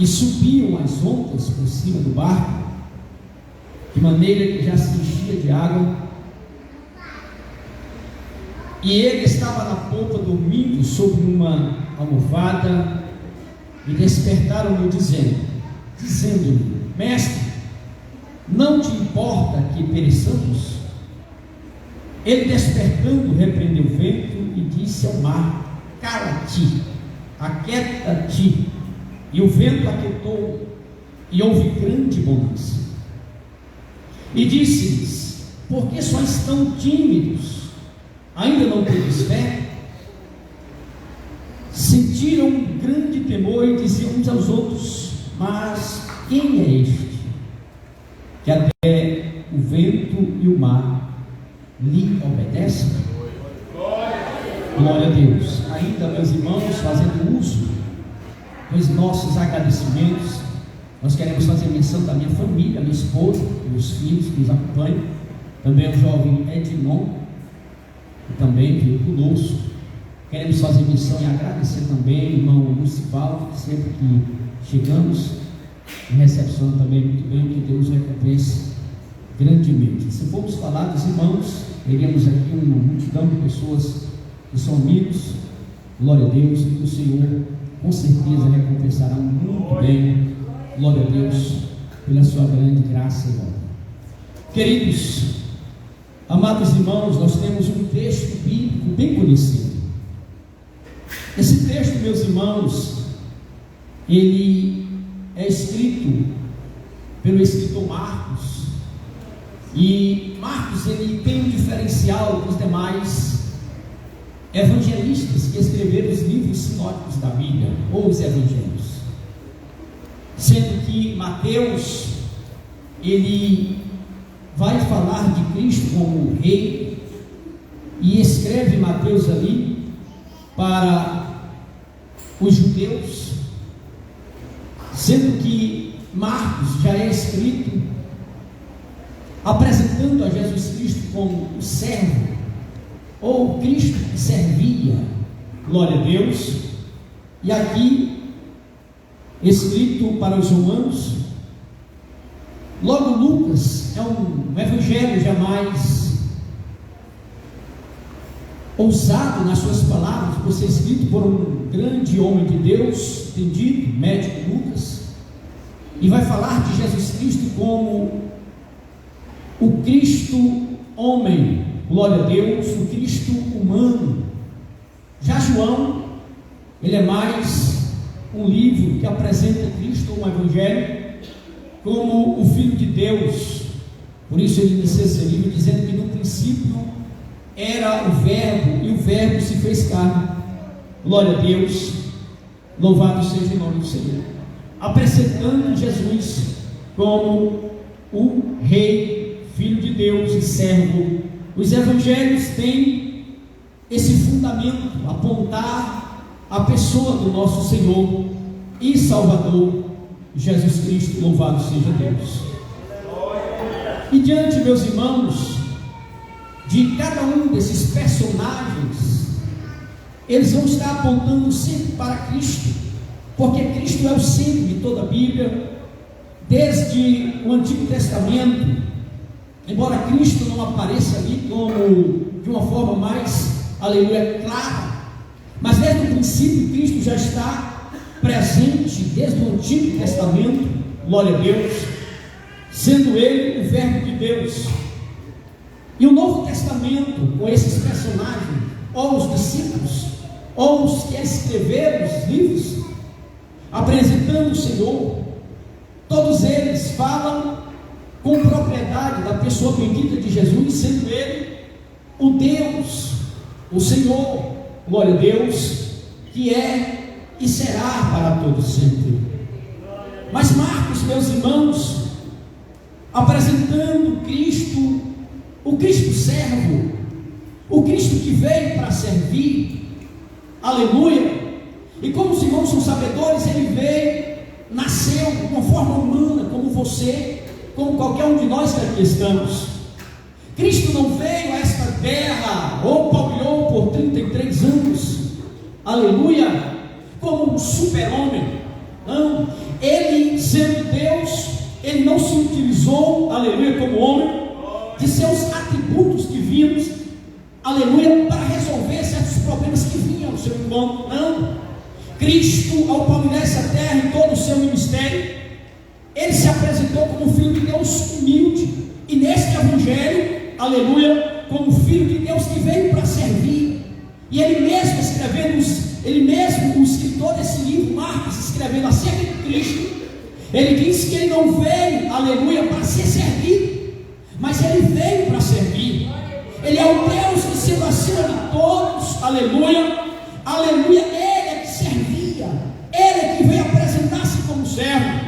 e subiam as ondas por cima do barco, de maneira que já se enchia de água, e ele estava na polpa dormindo sobre uma almofada, e despertaram-no dizendo-lhe: Mestre, não te importa que pereçamos? Ele, despertando, repreendeu o vento e disse ao mar: Cala-te, aquieta-te. E o vento aquietou, e houve grande bonança. E disse-lhes: Por que sois tão tímidos? Ainda não tendes fé? Sentiram um grande temor e diziam uns aos outros: Mas quem é este, que até o vento e o mar lhe obedecem? Glória a Deus. Ainda, meus irmãos, fazendo uso dos nossos agradecimentos, nós queremos fazer menção da minha família, minha esposa, meus filhos que nos acompanham, também o jovem Ednon, que também veio conosco. Queremos fazer menção e agradecer também o irmão Lucivaldo, que sempre que chegamos e recepciona também muito bem, que Deus recompense grandemente. Se formos falar dos irmãos, teríamos aqui uma multidão de pessoas que são amigos, glória a Deus, e que o Senhor com certeza recompensará muito bem, glória a Deus, pela sua grande graça e honra. Queridos, amados irmãos, nós temos um texto bíblico bem conhecido. Esse texto, meus irmãos, ele é escrito pelo escritor Marcos, e Marcos ele tem um diferencial dos demais evangelistas que escreveram os livros sinóticos da Bíblia, ou os evangelhos, sendo que Mateus ele vai falar de Cristo como rei, e escreve Mateus ali para os judeus, sendo que Marcos já é escrito apresentando a Jesus Cristo como o servo, ou Cristo que servia, glória a Deus. E aqui escrito para os romanos. Logo, Lucas é um evangelho jamais ousado nas suas palavras, por ser escrito por um grande homem de Deus, entendido, médico Lucas, e vai falar de Jesus Cristo como o Cristo homem, glória a Deus, o Cristo humano. Já João, ele é mais um livro que apresenta Cristo, um evangelho, como o Filho de Deus. Por isso ele inicia esse livro dizendo que no princípio era o Verbo, e o Verbo se fez carne. Glória a Deus, louvado seja o nome do Senhor, apresentando Jesus como o Rei, Filho de Deus e servo. Os evangelhos têm esse fundamento, apontar a pessoa do nosso Senhor e Salvador Jesus Cristo, louvado seja Deus. E diante, meus irmãos, de cada um desses personagens, eles vão estar apontando sempre para Cristo, porque Cristo é o centro de toda a Bíblia, desde o Antigo Testamento. Embora Cristo não apareça ali como de uma forma mais, aleluia, clara, mas desde o princípio Cristo já está presente desde o Antigo Testamento, glória a Deus, sendo Ele o Verbo de Deus. E o Novo Testamento, com esses personagens, ou os discípulos, ou os que escreveram os livros, apresentando o Senhor, todos eles falam com propriedade da pessoa bendita de Jesus, sendo Ele o Deus, o Senhor, glória a Deus, que é e será para todo sempre. Mas Marcos, meus irmãos, apresentando Cristo, o Cristo servo, o Cristo que veio para servir, aleluia. E como os irmãos são sabedores, ele veio, nasceu de uma forma humana, como você, como qualquer um de nós que aqui estamos. Cristo não veio a esta terra, ou palmeou por 33 anos, aleluia, como um super-homem. Não, ele sendo Deus, ele não se utilizou, aleluia, como homem, de seus atributos divinos, aleluia, para resolver certos problemas que vinham ao seu encontro. Não. Cristo, ao palmirar essa terra em todo o seu ministério, ele se apresentou como filho de Deus humilde, e neste evangelho, aleluia, como filho de Deus que veio para servir. E ele mesmo escrevendo, ele mesmo, o escritor desse livro, Marcos, escrevendo acerca de Cristo, ele diz que ele não veio, aleluia, para ser servido, mas ele veio para servir. Ele é o Deus que se acima de todos, aleluia, aleluia. Ele é que servia, ele é que veio apresentar-se como servo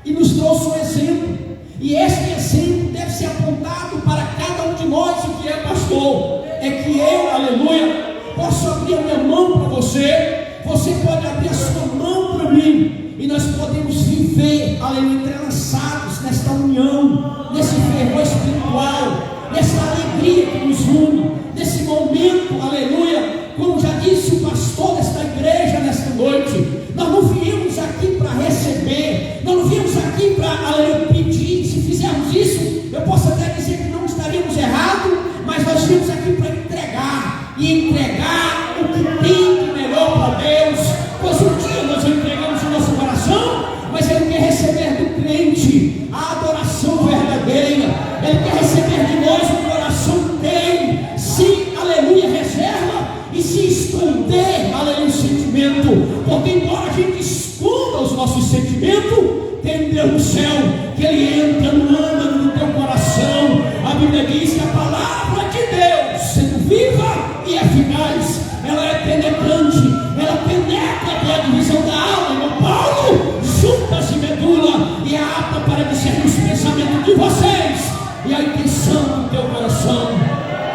e nos trouxe um exemplo. E este exemplo deve ser apontado para cada um de nós, o que é pastor. É que eu, aleluia, posso abrir a minha mão para você, você pode abrir a sua mão para mim, e nós podemos viver, aleluia, entrelaçados nesta união, nesse fervor espiritual, nessa alegria que nos une, nesse momento, aleluia. Como já disse o pastor desta igreja nesta noite, nós não viemos aqui para receber, nós não viemos aqui para, aleluia, pedir. Se fizermos isso, eu posso até dizer que não estaríamos errados, mas nós viemos aqui para entregar, e entregar o que tem de melhor para Deus, pois um dia nós entregamos o nosso coração, mas Ele quer receber do crente a adoração verdadeira, Ele quer receber de nós um coração que tem, sim, aleluia, reserva, e se esconder, aleluia, o sentimento, porque embora a gente esconda os nossos sentimentos, tem Deus no céu, que Ele entra no âmago do teu coração. A Bíblia diz que a palavra de Deus, sendo viva e eficaz, ela é penetrante, ela penetra até a divisão da alma e do Paulo, juntas e medula, e é apta para discernir os pensamentos de vocês e a intenção do teu coração.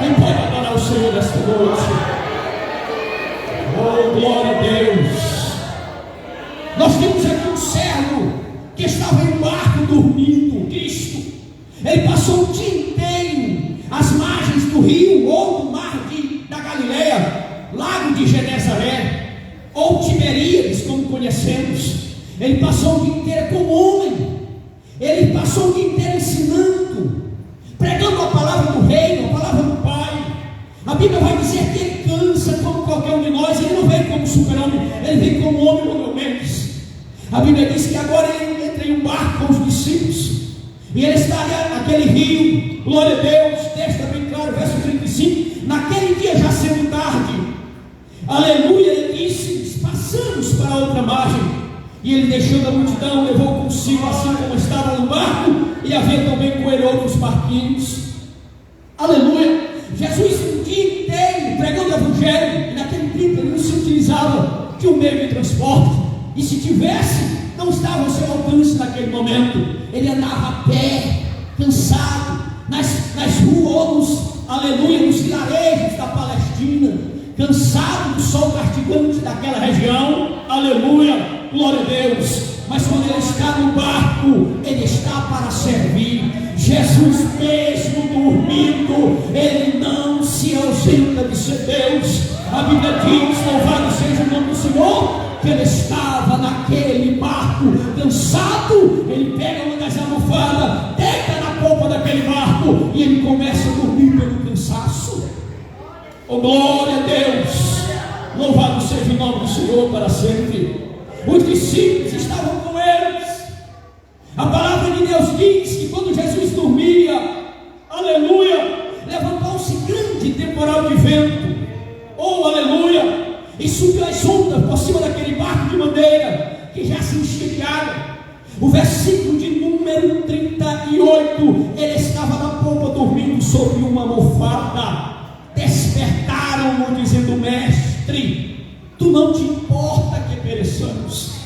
Quem pode adorar o Senhor nesta noite? Oh, glória a Deus! Nós temos aqui um servo que estava em um barco dormindo, Cristo. Ele passou o dia inteiro às margens do rio ou do mar da Galileia, lago de Genezaré, ou Tiberíades, como conhecemos. Ele passou o dia inteiro como homem, ele passou o dia inteiro ensinando, pregando a palavra do reino, a palavra do Pai. A Bíblia vai dizer que ele cansa como qualquer um de nós. Ele não vem como super-homem, ele vem como homem normalmente. A Bíblia diz que agora ele entra em um barco com os discípulos, e ele está ali naquele rio, glória a Deus. Texto bem claro, verso 35. Naquele dia, já sendo tarde, aleluia, ele disse: passamos para a outra margem. E ele, deixando a multidão, levou consigo, assim como estava no barco, e havia também com ele outros barquinhos. Aleluia. Jesus um dia inteiro pregando o evangelho, e naquele tempo ele não se utilizava de um meio de transporte, e se tivesse, não estava ao seu alcance naquele momento. Ele andava a pé, cansado, nas ruas, aleluia, nos vilarejos da Palestina, cansado do sol castigante daquela região, aleluia, glória a Deus. Mas quando ele está no barco, ele está para servir. Jesus, mesmo dormindo, ele não se ausenta de ser Deus. A Bíblia diz: louvado seja o nome do Senhor, que ele estava naquele barco, cansado. Ele pega uma das almofadas, deita na polpa daquele barco, e ele começa a dormir pelo cansaço. Oh, glória a Deus! Louvado seja o nome do Senhor para sempre. Os discípulos estavam com eles. A palavra de Deus diz que quando Jesus dormia, aleluia, levantou-se grande temporal de vento, oh, aleluia, e subiu as ondas por cima daquele barco de madeira que já se enchia de água. O versículo de número 38, ele estava na polpa dormindo sobre uma almofada. Despertaram-no dizendo: mestre, tu não te importa que pereçamos?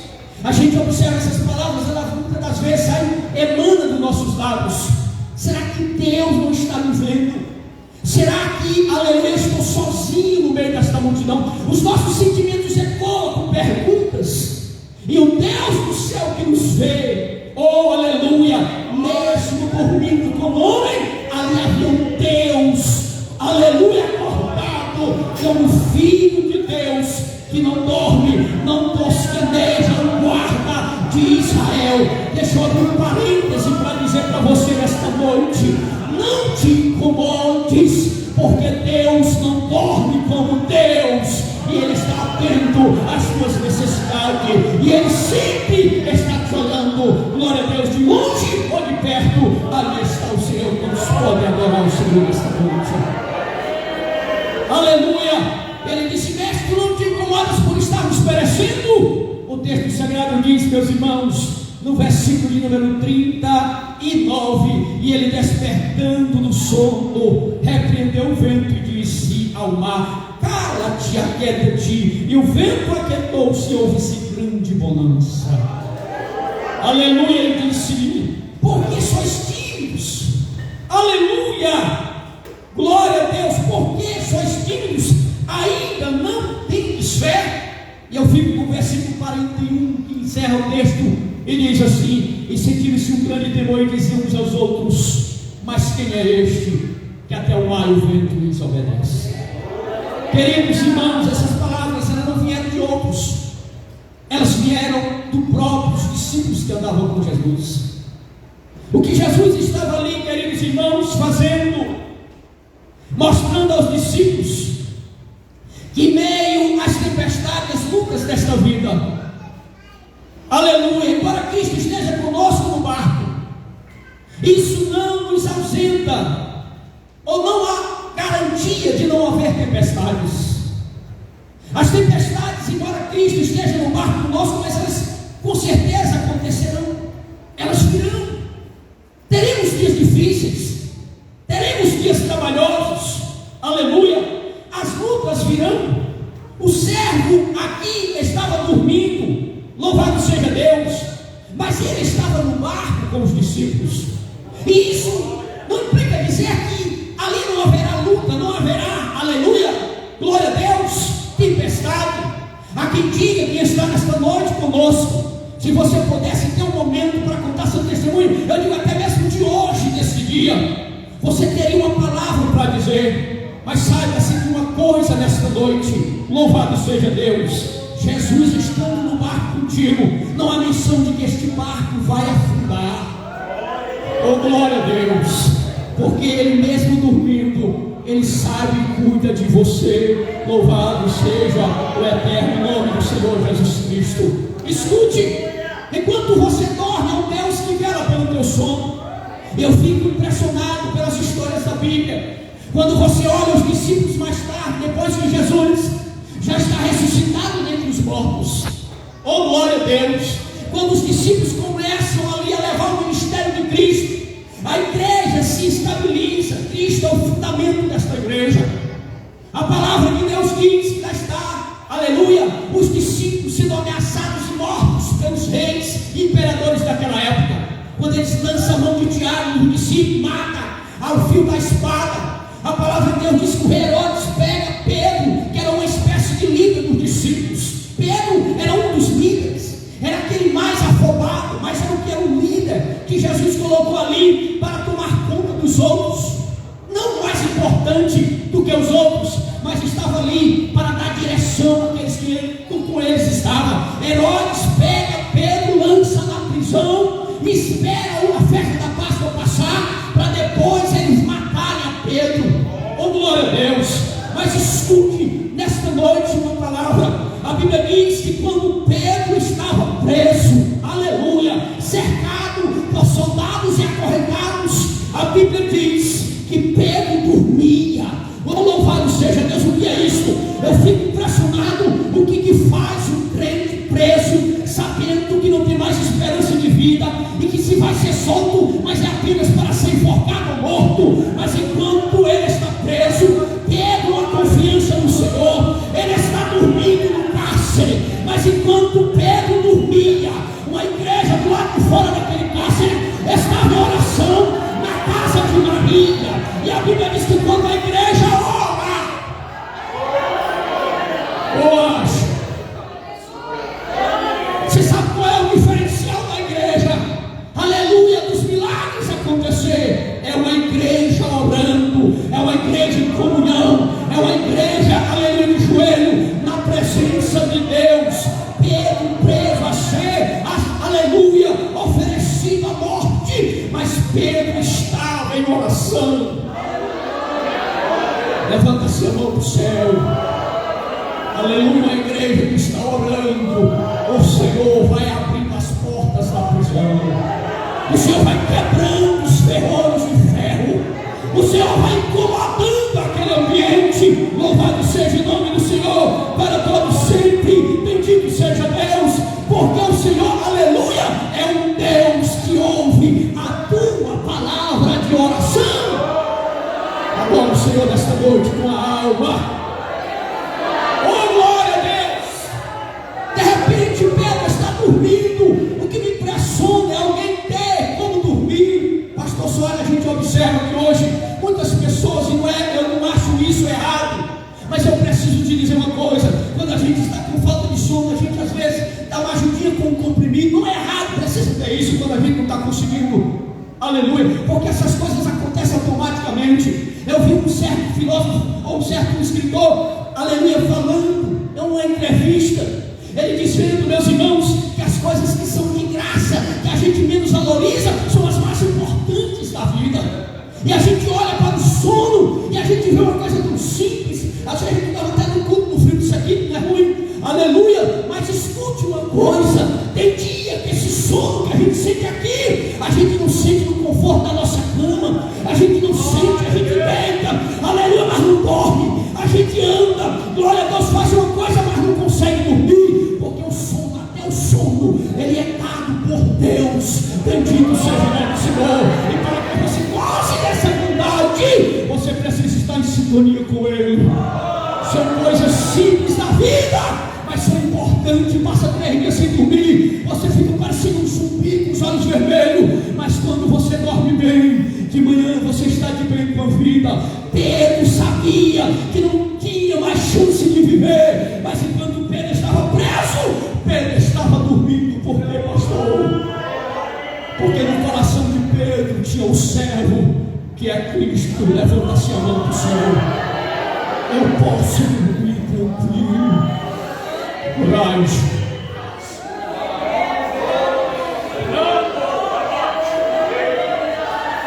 A gente observa essas palavras, elas muitas das vezes emanam dos nossos lábios. Será que Deus não está me vendo? Será que, aleluia, eu estou sozinho no meio desta multidão? Os nossos sentimentos ecoam com perguntas, e o Deus do céu que nos vê, oh, aleluia, mesmo dormindo como homem, ali havia um Deus, aleluia, acordado, como filho de Deus, que não dorme, não tosqueneja, não guarda dia de Israel. Deixa eu abrir um parêntese para dizer para você nesta noite: não te incomodes, porque Deus não dorme como Deus, e Ele está atento às suas necessidades, e Ele sempre está te olhando. Glória a Deus, de longe ou de perto, ali está o Senhor. Quantos podem adorar o Senhor nesta noite? Aleluia. Ele disse: mestre, não te incomodas por estarmos perecendo? O texto sagrado diz, meus irmãos, no versículo de número 39, e ele, despertando do sono, repreendeu o vento e disse ao mar: cala-te, aquieta-te. E o vento aquietou-se, e houve-se grande bonança. Aleluia. Ele disse: por que sois tímidos? Aleluia. Glória a Deus. Por que sois tímidos? Ainda não tendes fé? E eu fico com o versículo 41, que encerra o texto, e diz assim: e sentiram-se um grande temor, e diziam uns aos outros: mas quem é este, que até o mar e o vento lhes obedece? Queridos irmãos, essas palavras, elas não vieram de outros, elas vieram dos próprios discípulos que andavam com Jesus. O que Jesus estava ali, queridos irmãos, fazendo, mostrando aos discípulos que em meio às tempestades, às lutas desta vida, aleluia, embora Cristo esteja conosco no barco, isso não nos ausenta, ou não há garantia de não haver tempestades. As tempestades, embora Cristo esteja no barco conosco, mas elas com certeza acontecerão, elas virão. Teremos dias difíceis, teremos dias trabalhosos, aleluia. As lutas virão. O servo aqui estava dormindo, louvado seja Deus, mas ele estava no barco com os discípulos. E isso não implica dizer que ali não haverá luta, não haverá, aleluia, glória a Deus, tempestade. Há quem diga, quem está nesta noite conosco, se você pudesse ter um momento para contar seu testemunho, eu digo até mesmo de hoje, desse dia, você teria uma palavra para dizer. Mas saiba-se de uma coisa nesta noite, louvado seja Deus, Jesus estando no barco contigo, não há menção de que este barco vai afundar. Oh, glória a Deus, porque Ele mesmo dormindo, Ele sabe e cuida de você. Louvado seja o eterno nome do Senhor Jesus Cristo. Escute, enquanto você dorme, é um Deus que vela pelo teu sono. Eu fico impressionado pelas histórias da Bíblia. Quando você olha os discípulos mais tarde, depois que Jesus já está ressuscitado dentre os mortos, oh glória a Deus, quando os discípulos começam ali a levar o ministério de Cristo, a igreja se estabiliza. Cristo é o fundamento desta igreja. A palavra de Deus diz que lá está, aleluia, os discípulos sendo ameaçados e mortos pelos reis e imperadores daquela época. Quando eles lançam a mão de Tiago, o discípulo mata ao fio da espada. A palavra de Deus diz que o rei Herodes pega Pedro, que era uma espécie de líder dos discípulos. Pedro era um dos líderes, era aquele mais afobado, mas era o que era o líder que Jesus colocou ali para tomar conta dos outros. Não mais importante do que os outros, mas estava ali para dar direção àqueles que com eles estavam. Herodes pega Pedro, lança na prisão, espera a festa da Páscoa passar, para depois eles matarem a Pedro. Oh glória a Deus. Mas escute nesta noite uma palavra. A Bíblia diz que quando Pedro estava preso, aleluia, cercado por soldados e acorrentados, a Bíblia diz que Pedro dormia. Oh louvado seja Deus. O que é isso? Eu fico impressionado. O que faz um crente preso, sabendo que não tem mais esperança de vida, e que se vai ser solto, mas é apenas para ser enforcado ou morto. Mas enquanto ele está preso, Pedro, a confiança no Senhor, ele está dormindo no cárcere. Mas enquanto Pedro dormia, uma igreja do lado de fora daquele cárcere estava em oração na casa de Maria. E a Bíblia diz que quando a igreja ora, hoje, você sabe qual é o diferencial da igreja? Aleluia, dos milagres acontecer. É uma igreja orando, é uma igreja em comunhão, é uma igreja, aleluia, de joelho, na presença de Deus. Pedro preso a ser, aleluia, Pedro estava em oração. Levanta-se a mão para o céu. Aleluia, a igreja que está orando, o Senhor vai abrindo as portas da prisão. O Senhor vai quebrando os ferrolhos de ferro. O Senhor vai incomodando aquele ambiente. Louvado seja o nome do Senhor para todos sempre. Bendito seja Deus, porque o Senhor, aleluia, é um Deus que ouve a tua palavra de oração. Agora o Senhor nesta noite com a alma. Oh, glória a Deus. De repente Pedro está dormindo. O que me impressiona é alguém ter como dormir. Pastor Soares, a gente observa que hoje muitas pessoas, e eu não acho isso errado, mas eu preciso te dizer uma coisa: quando a gente está com falta de sono, a gente às vezes dá uma ajudinha com um comprimido. Não é errado, precisa ter isso quando a gente não está conseguindo, aleluia, porque essas coisas acontecem automaticamente. Eu vi um certo filósofo ou um certo escritor, aleluia, falando em uma entrevista, ele dizendo, meus irmãos, que as coisas que são de graça, que a gente menos valoriza, são as mais importantes da vida. E a gente olha para o sono e a gente vê uma coisa tão simples. Às vezes a gente estava até no culto no frio, isso aqui não é ruim, aleluia, mas escute uma coisa: tem dia que esse sono que a gente sente aqui, a gente não sente no conforto da nossa cama, a gente não sente, a gente deita, aleluia, mas não dorme, a gente anda, glória a Deus, faz uma coisa, mas não consegue dormir, porque o sono, até o sono, ele é dado por Deus. Bendito seja o nome do Senhor. E para que você goste dessa bondade, você precisa estar em sintonia com Ele. São coisas simples da vida, mas são importantes. Passa 3 dias sem dormir, você fica parecendo um zumbi com os olhos vermelhos, mas quando você dorme bem, de manhã você está de bem com a vida. Pedro sabia que não tinha mais chance de viver, mas enquanto Pedro estava preso, Pedro estava dormindo. Por quê, pastor? Porque no coração de Pedro tinha o servo, que é Cristo. Levanta-se a mão para o céu. Eu posso dormir tranquilo. Coragem.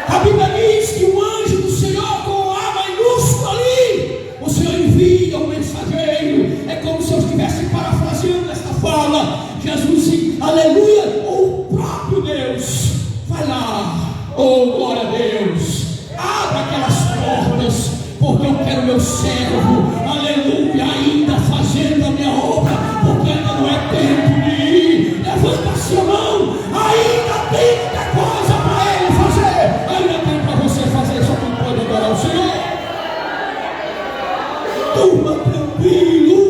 A Bíblia diz que o anjo do Senhor, com A maiúsculo ali, o Senhor envia um mensageiro. É como se eu estivesse parafraseando esta fala. Jesus, aleluia, ou o próprio Deus vai lá. Oh, glória a Deus, abre aquelas portas, porque eu quero meu servo, aleluia, ainda fazendo a minha obra, porque ainda não é tempo de ir. Levanta-se a mão, ainda tem muita coisa para ele fazer, ainda tem para você fazer. Só quem pode adorar o Senhor. Durma tranquilo,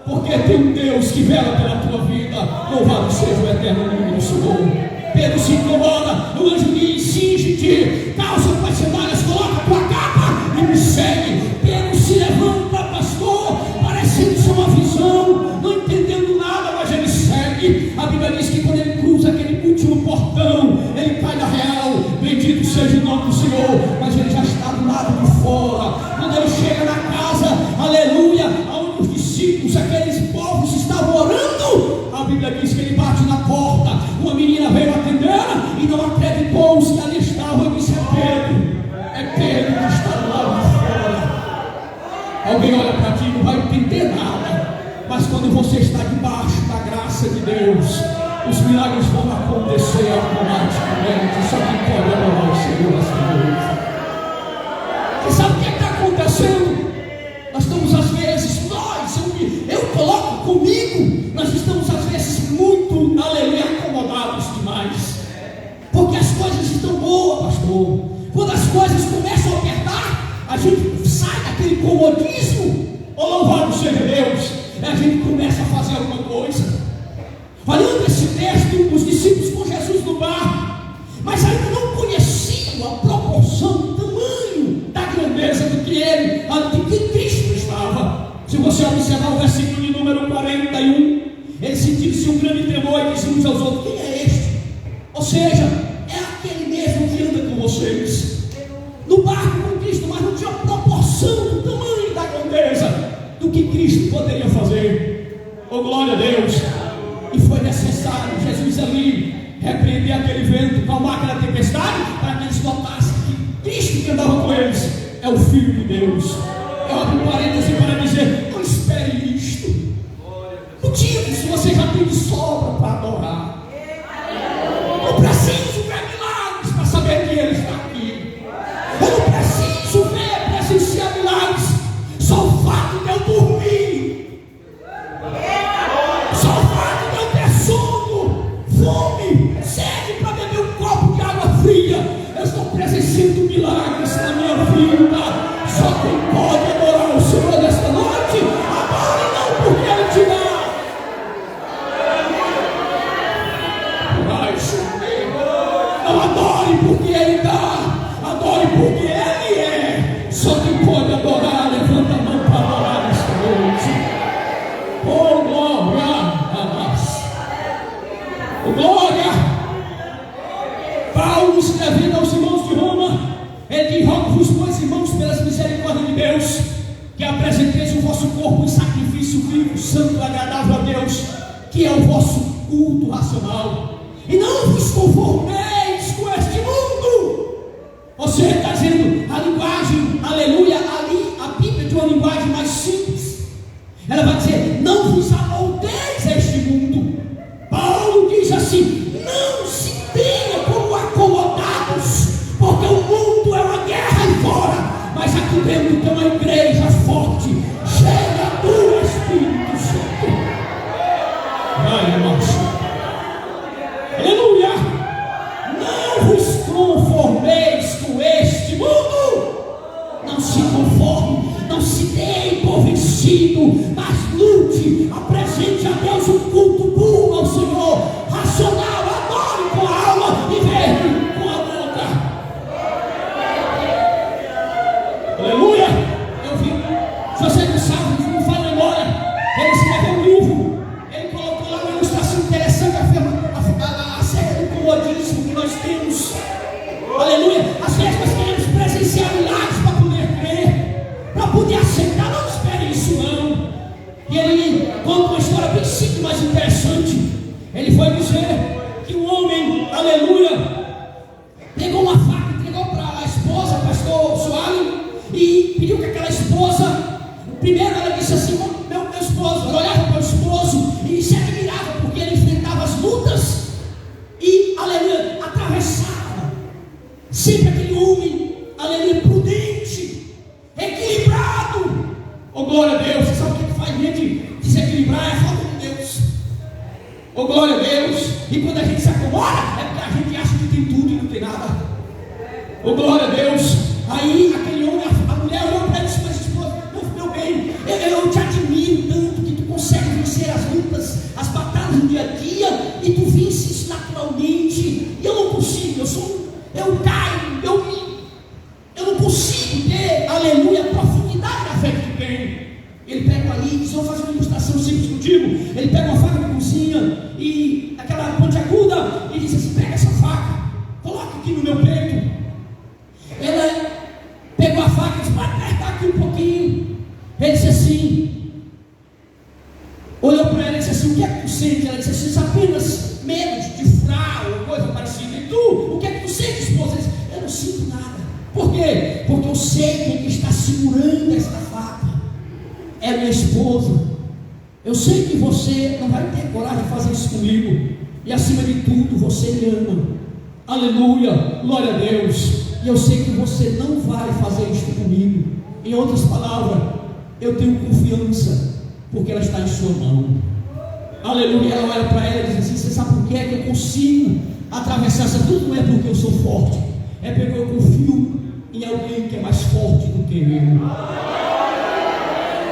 porque tem um Deus que vela pela tua vida. Louvado seja o eterno nome do Senhor. Pedro se incomoda, o anjo diz: cinge-te, calça tuas sandálias, coloca tua capa e me segue. Pedro se levanta, pastor, parecendo ser uma visão, não entendendo nada, mas ele segue. A Bíblia diz que quando ele cruza aquele último portão, ele cai da real. Bendito seja o nome do Senhor, mas ele já está do lado de fora. Quando ele chega na casa, aleluia, onde os discípulos, aqueles povos estavam orando, a Bíblia diz que ele bate na porta. Uma menina veio atender e não acreditou os que ali estavam e disse: é Pedro que está do lado de fora. Alguém olha para ti e não vai entender nada, mas quando você está debaixo da graça de Deus, os milagres vão acontecer automaticamente. Só quem pode adorar o Senhor nessa noite. Você sabe o que está acontecendo? Nós estamos às vezes, eu coloco comigo, nós estamos às vezes muito, aleluia, acomodados demais, porque as coisas estão boas, pastor. Quando as coisas começam a apertar, a gente sai daquele comodismo. Oh, louvado seja Deus, a gente começa a fazer alguma coisa. Olhando esse texto, os discípulos com Jesus no barco, mas ainda não conheciam a proporção, o tamanho da grandeza do que ele, de que Cristo estava. Se você observar o versículo de número 41, eles sentiram-se um grande temor e diziam uns aos outros: quem é este? Ou seja, é aquele mesmo que anda com vocês no barco com Cristo, mas não tinha proporção do tamanho da grandeza do que Cristo poderia fazer. Oh, glória a Deus! E foi necessário Jesus ali repreender repreender aquele vento, calmar aquela tempestade, para que eles notassem que Cristo que andava com eles é o Filho de Deus. Eu abro um parêntese para dizer: não espere isto. Motivos você já tem de sobra para adorar. Não preciso ver milagres para saber que Ele está aqui. Eu não preciso ver, presenciar milagres. Só o fato de eu dormir, só o fato de eu ter sono, fome, sede para beber um copo de água fria, eu estou presenciando milagres na minha vida. Só quem pode adorar o Senhor nesta noite, adore não porque Ele te dá. Não adore porque Ele dá, adore porque Ele é. Só quem pode adorar, levanta a mão para adorar nesta noite. Oh, glória a Deus. Oh, glória. Paulo, escrevendo aos irmãos de Roma, ele diz: rogo-vos, pois, irmãos, pelas misericórdias de Deus, que apresenteis o vosso corpo em sacrifício vivo, santo e agradável a Deus, que é o vosso culto racional. E não vos conformeis com este mundo. Você está dizendo a linguagem, aleluia, ali a Bíblia tem uma linguagem mais simples. Ela vai dizer: não vos amoldeis a este mundo. Paulo diz assim: não se tenha como acomodados, porque o mundo é uma guerra aí fora, mas aqui dentro tem uma igreja forte, cheia do Espírito Santo. Vai, irmãos. Aleluia! Não vos conformeis com este mundo. Não se conforme, não se dê por vencido, mas lute, apresente a Deus um culto puro ao Senhor, racional, adore com a alma e verde com a boca. Aleluia! Eu vi, se você não sabe, não fala memória, ele escreveu um livro, ele colocou lá uma ilustração interessante acerca do comodismo que nós temos. Aleluia! Às vezes nós queremos presenciar milagres para poder crer, para poder aceitar. Não espere isso não. E ele conta uma história bem simples, mas interessante. Ele foi dizer que um homem, aleluia, pegou uma faca, entregou para a esposa, pastor Soares, e pediu que aquela esposa, primeiro ela disse assim: meu esposo, ela olhava para o esposo e se admirava porque ele enfrentava as lutas e, aleluia, atravessava. Sempre aquele homem, aleluia, prudente, equilibrado. Oh, glória a Deus. Você sabe o que faz a gente desequilibrar? É a falta de Deus. Oh, glória a Deus. E quando a gente se acomoda, é porque a gente acha que tem tudo e não tem nada. Oh, glória a Deus. Aí aquele homem, a mulher olhou para ele e disse: mas esposa, meu bem, eu te admiro tanto que tu consegue vencer as lutas, as batalhas do dia a dia, e tu vence isso naturalmente. E eu não consigo, eu caio, eu não consigo ter, aleluia, a profundidade da fé que tu tem. Ele pega ali e diz: vou fazer uma ilustração simples contigo. Ele pega uma faca de cozinha e aquela pontiaguda e diz assim: pega essa faca, coloca aqui no meu peito. Ela pegou a faca e disse: pode apertar aqui um pouquinho. Ele disse assim, olhou para ela e disse assim: o que é que tu sente? Ela disse assim: apenas medo de furar ou coisa parecida. E tu, o que é que tu sente, esposa? Ele disse: eu não sinto nada. Por quê? Porque eu sei que está segurando esta faca é minha esposa. Eu sei que você não vai ter coragem de fazer isso comigo, e acima de tudo você me ama. Aleluia, glória a Deus. E eu sei que você não vai fazer isso comigo. Em outras palavras, eu tenho confiança, porque ela está em sua mão. Aleluia. Ela olha para ela e diz assim: você sabe por que é que eu consigo atravessar essa tudo? Não é porque eu sou forte, é porque eu confio em alguém que é mais forte do que eu.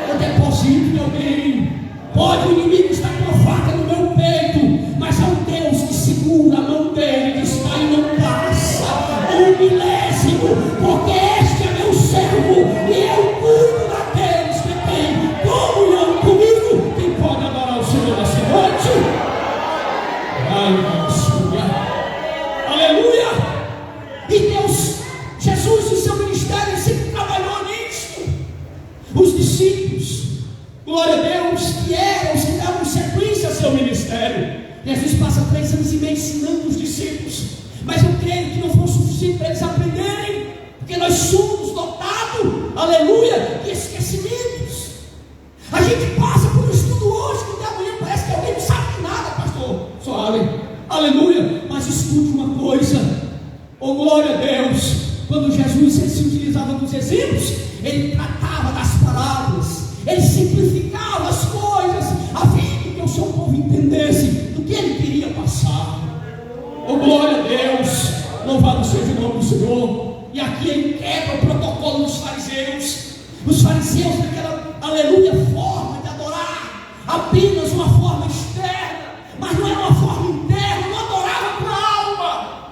Eu deposito em alguém. Pode o inimigo estar com a faca no meu peito, mas há um Deus que segura a mão dele, que está e não passa um milésimo, porque este é meu servo e eu cuido daqueles que têm comunhão comigo. Quem pode adorar o Senhor nessa noite? Aleluia! E Deus, Jesus e seu ministério sempre trabalhou nisso. Os discípulos, glória a Deus, que eram os que davam sequência ao seu ministério. versículos, mas eu creio que não foi o suficiente para eles aprenderem, porque nós somos dotados, aleluia, de esquecimentos. A gente passa por um estudo hoje, que até amanhã parece que alguém não sabe de nada, pastor. Só aleluia, mas escute uma coisa, oh glória a Deus, quando Jesus se utilizava dos exemplos, ele tratava das palavras, ele simplificava as coisas, a fim de que o seu povo entendesse do que ele queria passar. Oh glória a Deus, louvado seja o nome do Senhor. E aqui ele quebra o protocolo dos fariseus. Os fariseus daquela, aleluia, forma de adorar, apenas uma forma externa, mas não era uma forma interna, não adorava com a alma.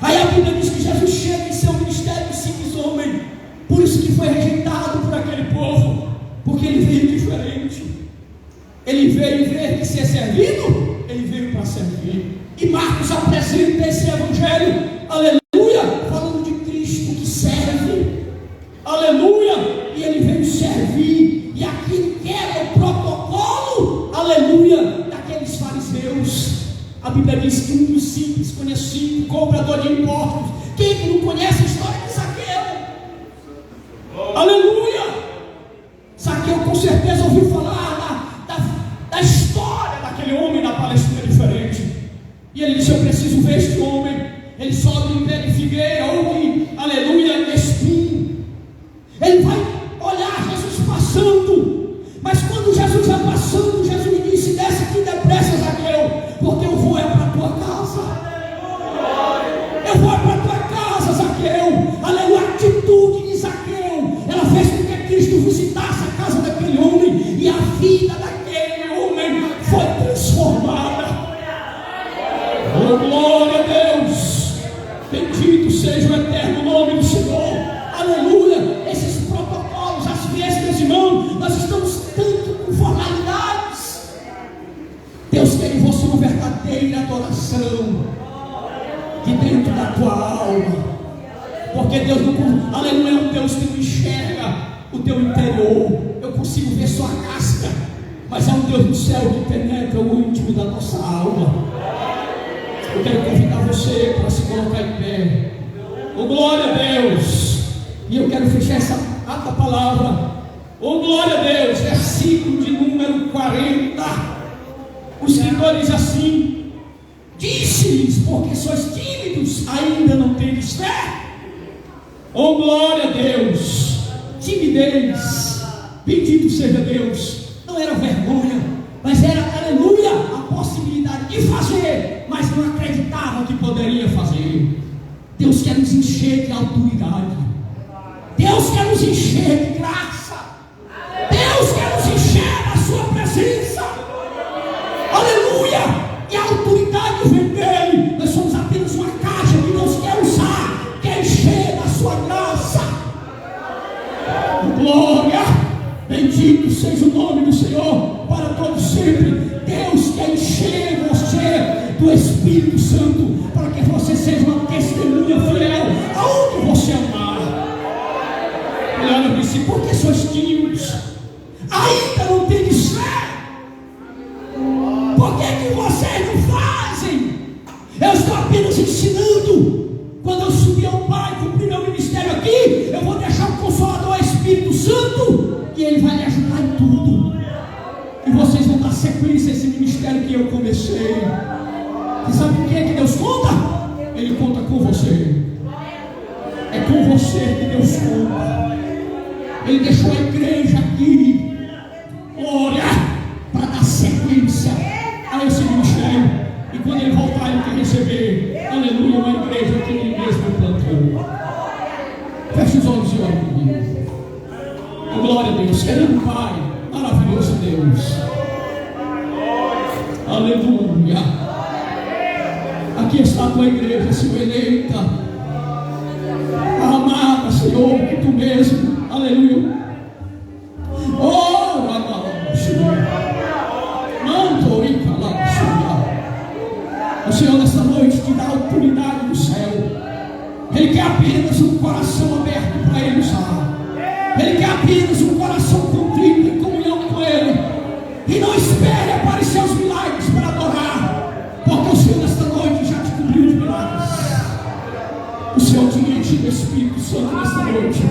Aí a Bíblia diz que Jesus chega em seu ministério de simples homem, por isso que foi rejeitado por aquele povo, porque ele veio diferente. Ele veio em vez de ser servido, ele veio para servir. E Marcos apresenta esse evangelho, aleluia, falando de Cristo que serve, aleluia, e ele veio servir, e aqui ele quebra o protocolo, aleluia, daqueles fariseus. A Bíblia diz que um dos simples, conhecido, cobrador de impostos, quem não conhece a história de Zaqueu? Aleluia! Zaqueu com certeza ouviu falar da história daquele homem da Palestina diferente. E ele disse: eu preciso ver este homem. Ele sobe em pé de figueira, ouve, aleluia, espinho. Ele vai olhar Jesus passando. Mas quando Jesus vai passando, Jesus lhe disse: desce aqui depressa, Zaqueu, porque eu vou para a tua casa. Eu vou para a tua casa, Zaqueu. Aleluia, a atitude de Zaqueu, ela fez com que Cristo visitasse a casa daquele homem, e a vida daquele homem foi transformada. Oh glória a Deus, bendito seja o eterno nome do Senhor, aleluia. Esses protocolos, às vezes, meus irmãos, nós estamos tanto com formalidades. Deus quer em você uma verdadeira adoração de dentro da tua alma, porque Deus não, aleluia, é um Deus que não enxerga o teu interior. Eu consigo ver sua casca, mas é um Deus do céu que penetra o íntimo da nossa alma. Eu quero convidar você para se colocar em pé. Oh glória a Deus. E eu quero fechar essa palavra. Oh glória a Deus. Versículo de número 40. O escritor diz assim: disse-lhes, porque sois tímidos, ainda não tendes fé. Oh glória a Deus. Timidez, bendito seja Deus. Não era vergonha, mas era, aleluia, a possibilidade de fazer, mas não acreditava que poderia fazer. Deus quer nos encher de autoridade. Deus quer nos encher de graça. Deus quer nos encher da sua presença. Aleluia. E a autoridade vem dele. Nós somos apenas uma caixa que Deus quer usar, quer encher da sua graça. Glória. Bendito seja o nome do Senhor para todo sempre. Deus quer encher você do Espírito Santo, para que você seja uma testemunha fiel aonde você andar. Ela disse: porque sois tímidos, ainda não tendes fé. Por que vocês não fazem? Eu estou apenas ensinando. Quando eu subir ao Pai, cumprir meu ministério aqui, eu vou deixar o Consolador, Espírito Santo, e Ele vai me ajudar em tudo. E vocês vão dar sequência a esse ministério que eu comecei. E sabe por que Deus conta? Ele conta com você. É com você que Deus conta. Ele deixou a igreja aqui, olha, para dar sequência a esse ministério. E quando Ele voltar, Ele quer receber, aleluia, uma igreja que Ele mesmo plantou. Feche os olhos e ore comigo. Oh, glória a Deus, querido Pai, maravilhoso Deus, aleluia. Aqui está a tua igreja, Senhor, eleita, amada, Senhor, que tu mesmo, aleluia. Oh, Senhor, manto e calado, Senhor. O Senhor, nesta noite, te dá a autoridade do céu. Ele quer apenas um coração aberto para Ele usar. Ele quer apenas um coração contrito em comunhão com Ele. E não espere aparecer os milagres para adorar, porque o Senhor nesta noite já te cobriu de milagres. O Senhor te enche do Espírito Santo nessa noite.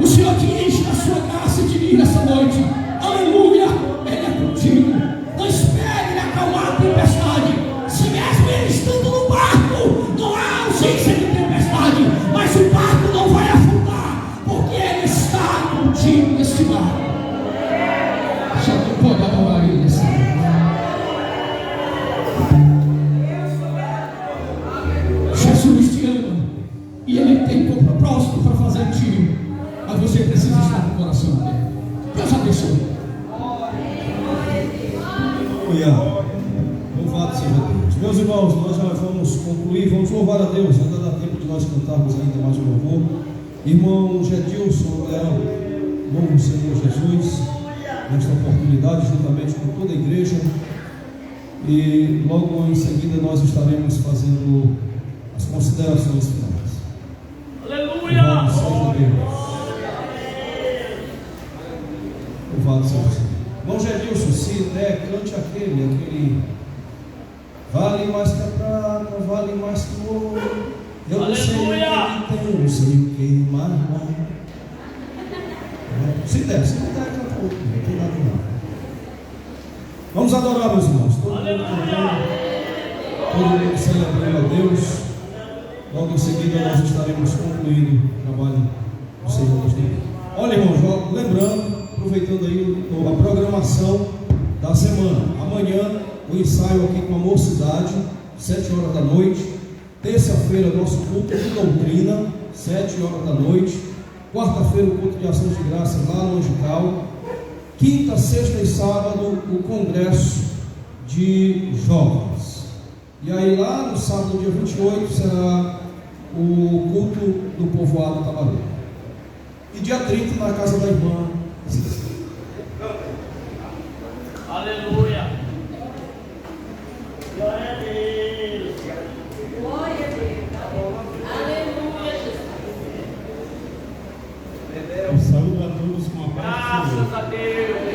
O Senhor te enche da sua graça e te diz nessa noite: aleluia, Ele é contigo. Não espere Ele acalmar a tempestade. Se mesmo Ele estando no barco, não há ausência de tempestade, mas o barco não vai afundar, porque Ele está contigo neste barco. Já não pode adorar Ele nessa noite. Jesus te ama e Ele tem um propósito para fazer em ti, mas você precisa estar no coração dele. Deus abençoe. Louvado seja Deus. Meus irmãos, nós já vamos concluir, vamos louvar a Deus. Ainda dá tempo de nós cantarmos ainda mais um louvor. Irmão Gedilson, louvo o Senhor Jesus nesta oportunidade, juntamente com toda a igreja. E logo em seguida nós estaremos fazendo as considerações finais. Aleluia! Louvado seja Deus. Louvado seja Deus. Irmão Gedilson, se der, cante aquele vale mais que a prata, vale mais que o ouro. Eu não sei o que tem, não sei o que mais. Se der, se não der, canta outro, não tem nada não. Vamos adorar, meus irmãos. Todo mundo celebrando a Deus. Logo em seguida nós estaremos concluindo o trabalho do Senhor nos dias. Olha, irmãos, lembrando, aproveitando aí a programação da semana. Amanhã o ensaio aqui com a mocidade, 7 horas da noite. Terça-feira nosso culto de doutrina, 7 horas da noite. Quarta-feira o culto de ação de graças lá no Angical. Quinta, sexta e sábado o congresso de jovens. E aí lá no sábado, dia 28, será o culto do povoado Tabareiro. E dia 30 na casa da irmã. Aleluia! Glória a Deus! Glória a Deus! Aleluia, Jesus! Um saúdo a todos com a paz. Graças a Deus!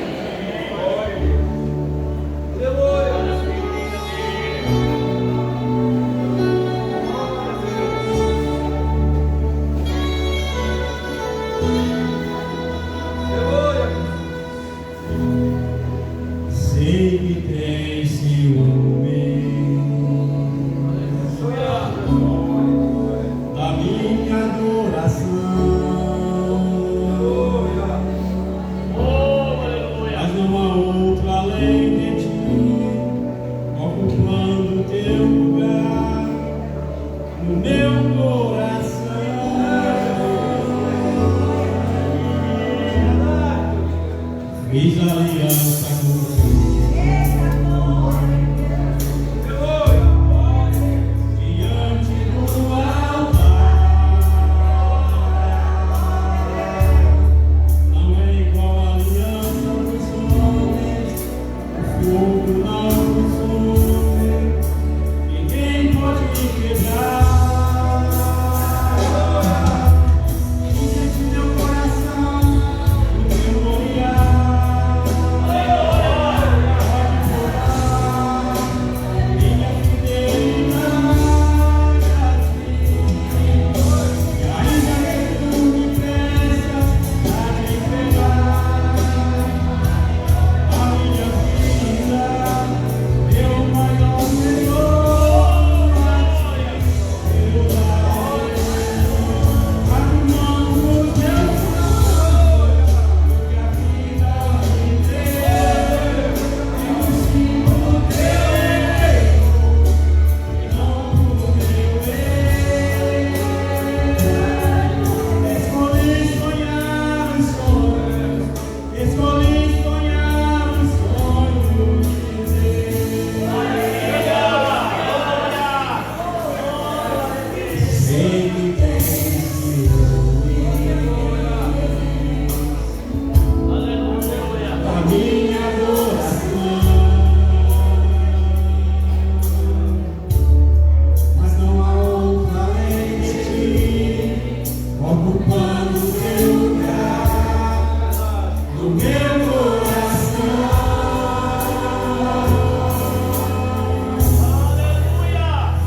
Sei que tem ciúme da minha adoração, mas não há outro além de ti, ocupando teu lugar no meu coração. Fiz aliança contigo.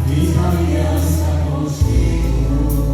Fiz aliança contigo.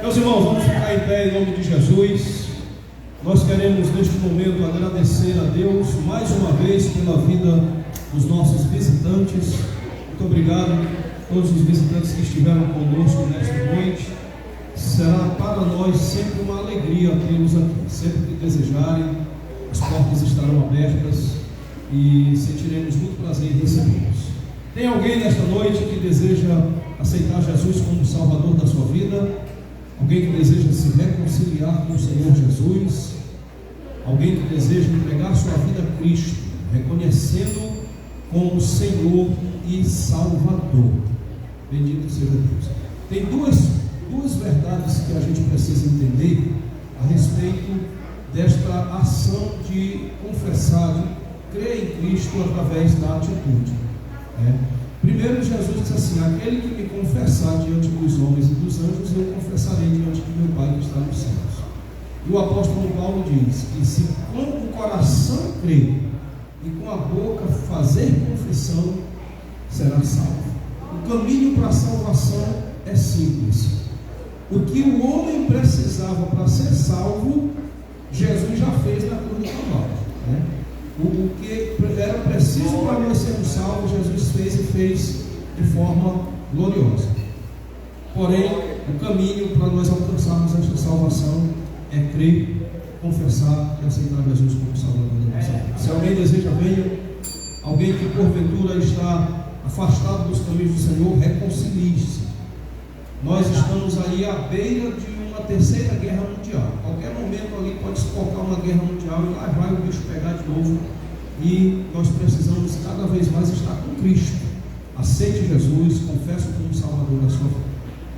Meus irmãos, vamos ficar em pé em nome de Jesus. Nós queremos neste momento agradecer a Deus mais uma vez pela vida dos nossos visitantes. Muito obrigado a todos os visitantes que estiveram conosco nesta noite. Será para nós sempre uma alegria tê-los aqui. Sempre que desejarem, as portas estarão abertas e sentiremos muito prazer em recebê-los. Tem alguém nesta noite que deseja aceitar Jesus como Salvador da sua vida? Alguém que deseja se reconciliar com o Senhor Jesus? Alguém que deseja entregar sua vida a Cristo, reconhecendo como Senhor e Salvador? Bendito seja Deus. Tem duas verdades que a gente precisa entender a respeito desta ação de confessar, de crer em Cristo através da atitude. Primeiro, Jesus disse assim: aquele que me confessar diante dos homens e dos anjos, eu confessarei diante do meu Pai que está nos céus. E o apóstolo Paulo diz que se com o coração crer e com a boca fazer confissão, será salvo. O caminho para a salvação é simples. O que o homem precisava para ser salvo, Jesus já fez na cruz do Calvário. O que era preciso para nós sermos salvos, Jesus fez e fez de forma gloriosa. Porém, o caminho para nós alcançarmos esta salvação é crer, confessar e aceitar Jesus como Salvador da nossa vida. Se alguém deseja, venha. Alguém que porventura está afastado dos caminhos do Senhor, reconcilie-se. Nós estamos aí à beira de uma terceira guerra mundial. Qualquer momento ali pode se colocar uma guerra mundial e lá vai o bicho pegar de novo. E nós precisamos cada vez mais estar com Cristo. Aceite Jesus, confesse como Salvador da sua vida.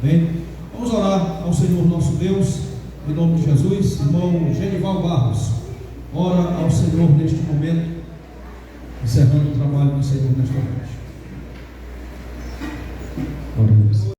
Bem, vamos orar ao Senhor nosso Deus, em nome de Jesus. Irmão Genival Barros, ora ao Senhor neste momento, encerrando o trabalho do Senhor nesta noite. Ora,